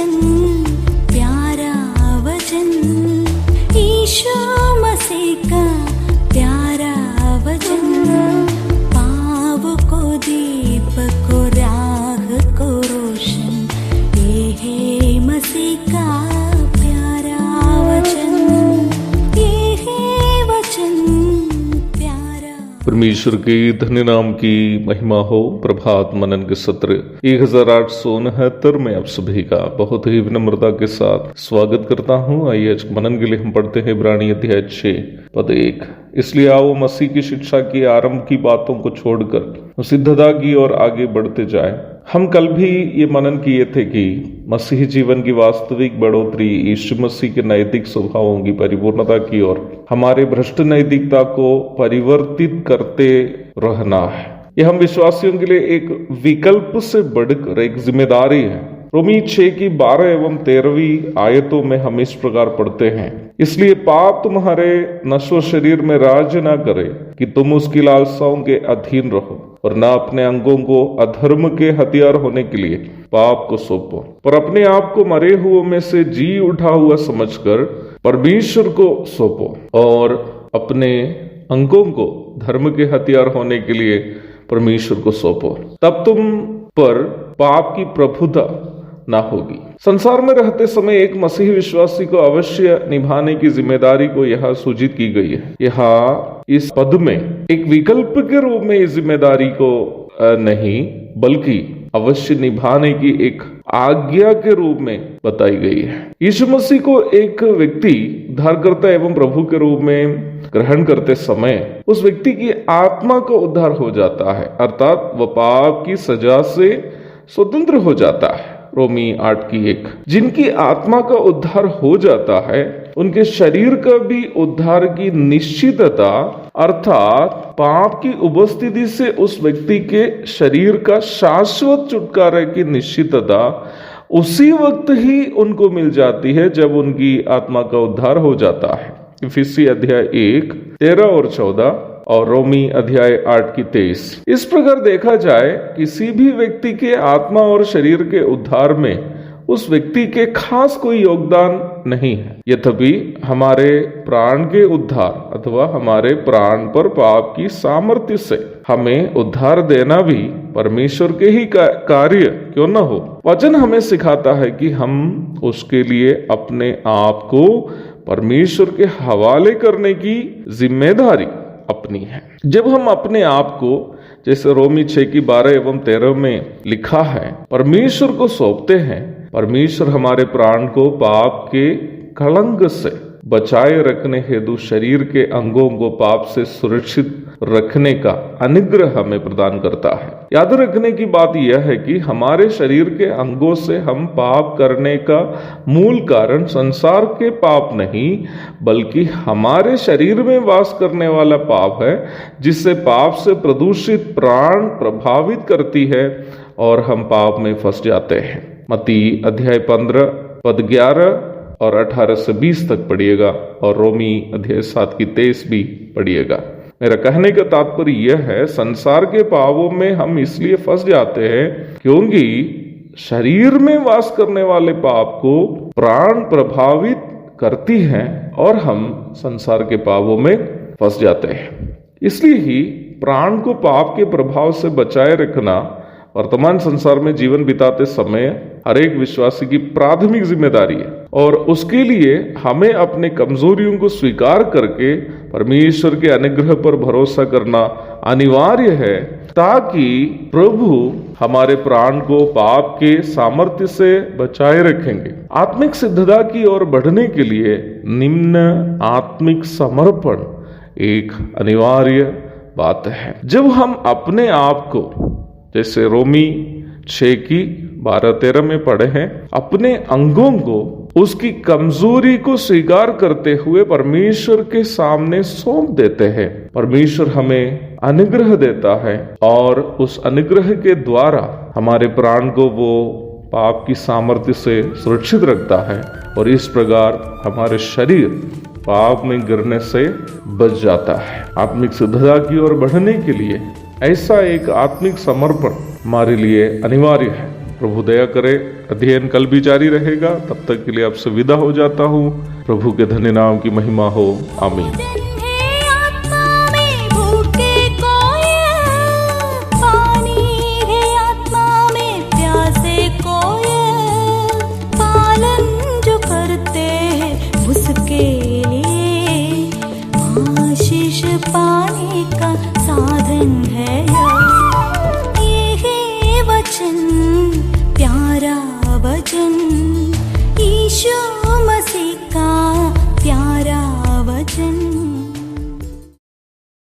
वचन, प्यारा वचन, ईशो मसीह का प्यारा वचन, पाव को दीप को राह को रोशन, ये है मसीह का प्यारा वचन, ये है वचन प्यारा। परमेश्वर के धन्य नाम की महिमा हो। प्रभात मनन के सत्र 1869 में आप सभी का बहुत ही विनम्रता के साथ स्वागत करता हूँ। आइए आज मनन के लिए हम पढ़ते हैं इब्रानी अध्याय 6 पद 1। इसलिए आओ मसीह की शिक्षा की आरंभ की बातों को छोड़कर सिद्धता की ओर आगे बढ़ते जाए। हम कल भी ये मनन किए थे कि मसीह जीवन की वास्तविक बढ़ोतरी यीशु मसीह के नैतिक स्वभावों की परिपूर्णता की ओर हमारे भ्रष्ट नैतिकता को परिवर्तित करते रहना है। यह हम विश्वासियों के लिए एक विकल्प से बढ़कर एक जिम्मेदारी है। रोमी 6 की 12 एवं 13वीं आयतों में हम इस प्रकार पढ़ते हैं, इसलिए पाप तुम्हारे नश्वर शरीर में राज्य न करे कि तुम उसकी लालसाओं के अधीन रहो, और न अपने अंगों को अधर्म के हथियार होने के लिए पाप को सौंपो, पर अपने आप को मरे हुओं में से जी उठा हुआ समझकर परमेश्वर को सौंपो, और अपने अंगों को धर्म के हथियार होने के लिए परमेश्वर को सौंपो। तब तुम पर पाप की प्रभुता ना होगी। संसार में रहते समय एक मसीही विश्वासी को अवश्य निभाने की जिम्मेदारी को यहाँ सूचित की गई है। यहाँ इस पद में एक विकल्प के रूप में इस जिम्मेदारी को नहीं बल्कि अवश्य निभाने की एक आज्ञा के रूप में बताई गई है। यीशु मसीह को एक व्यक्ति उद्धारकर्ता एवं प्रभु के रूप में ग्रहण करते समय उस व्यक्ति की आत्मा का उद्धार हो जाता है, अर्थात वह पाप की सजा से स्वतंत्र हो जाता है। रोमी 8 की 1। जिनकी आत्मा का उद्धार हो जाता है उनके शरीर का भी उद्धार की निश्चितता, अर्थात पाप की उपस्थिति से उस व्यक्ति के शरीर का शाश्वत छुटकारे की निश्चितता उसी वक्त ही उनको मिल जाती है जब उनकी आत्मा का उद्धार हो जाता है। इफिसी अध्याय 1 13 और 14 और रोमी अध्याय 8 की 23। इस प्रकार देखा जाए किसी भी व्यक्ति के आत्मा और शरीर के उद्धार में उस व्यक्ति के खास कोई योगदान नहीं है। यद्यपि हमारे प्राण के उद्धार अथवा हमारे प्राण पर पाप की सामर्थ्य से हमें उद्धार देना भी परमेश्वर के ही कार्य क्यों न हो, वचन हमें सिखाता है कि हम उसके लिए अपने आप को परमेश्वर के हवाले करने की जिम्मेदारी अपनी है। जब हम अपने आप को, जैसे रोमी 6 की 12 एवं 13 में लिखा है, परमेश्वर को सौंपते हैं, परमेश्वर हमारे प्राण को पाप के कलंक से बचाए रखने हेतु शरीर के अंगों को पाप से सुरक्षित रखने का अनुग्रह हमें प्रदान करता है। याद रखने की बात यह है कि हमारे शरीर के अंगों से हम पाप करने का मूल कारण संसार के पाप नहीं बल्कि हमारे शरीर में वास करने वाला पाप है, जिससे पाप से प्रदूषित प्राण प्रभावित करती है और हम पाप में फंस जाते हैं। मत्ती अध्याय 15 पद 11 और 18 से 20 तक पढ़िएगा और रोमी अध्याय 7 की 23 भी पढ़िएगा। मेरा कहने का तात्पर्य यह है, संसार के पापों में हम इसलिए फंस जाते हैं क्योंकि शरीर में वास करने वाले पाप को प्राण प्रभावित करती हैं और हम संसार के पापों में फंस जाते हैं। इसलिए ही प्राण को पाप के प्रभाव से बचाए रखना वर्तमान संसार में जीवन बिताते समय हर एक विश्वासी की प्राथमिक जिम्मेदारी है, और उसके लिए हमें अपने कमजोरियों को स्वीकार करके परमेश्वर के अनुग्रह पर भरोसा करना अनिवार्य है, ताकि प्रभु हमारे प्राण को पाप के सामर्थ्य से बचाए रखेंगे। आत्मिक सिद्धता की ओर बढ़ने के लिए निम्न आत्मिक समर्पण एक अनिवार्य बात है। जब हम अपने आप को, जैसे रोमी 6 की 12-13 में पढ़े हैं, अपने अंगों को उसकी कमजोरी को स्वीकार करते हुए परमेश्वर के सामने सौंप देते हैं, परमेश्वर हमें अनुग्रह देता है और उस अनुग्रह के द्वारा हमारे प्राण को वो पाप की सामर्थ्य से सुरक्षित रखता है और इस प्रकार हमारे शरीर पाप में गिरने से बच जाता है। आत्मिक सिद्धता की ओर बढ़ने के लिए ऐसा एक आत्मिक समर्पण हमारे लिए अनिवार्य है। प्रभु दया करे। अध्ययन कल भी जारी रहेगा, तब तक के लिए आपसे विदा हो जाता हूँ। प्रभु के धन्य नाम की महिमा हो, आमीन।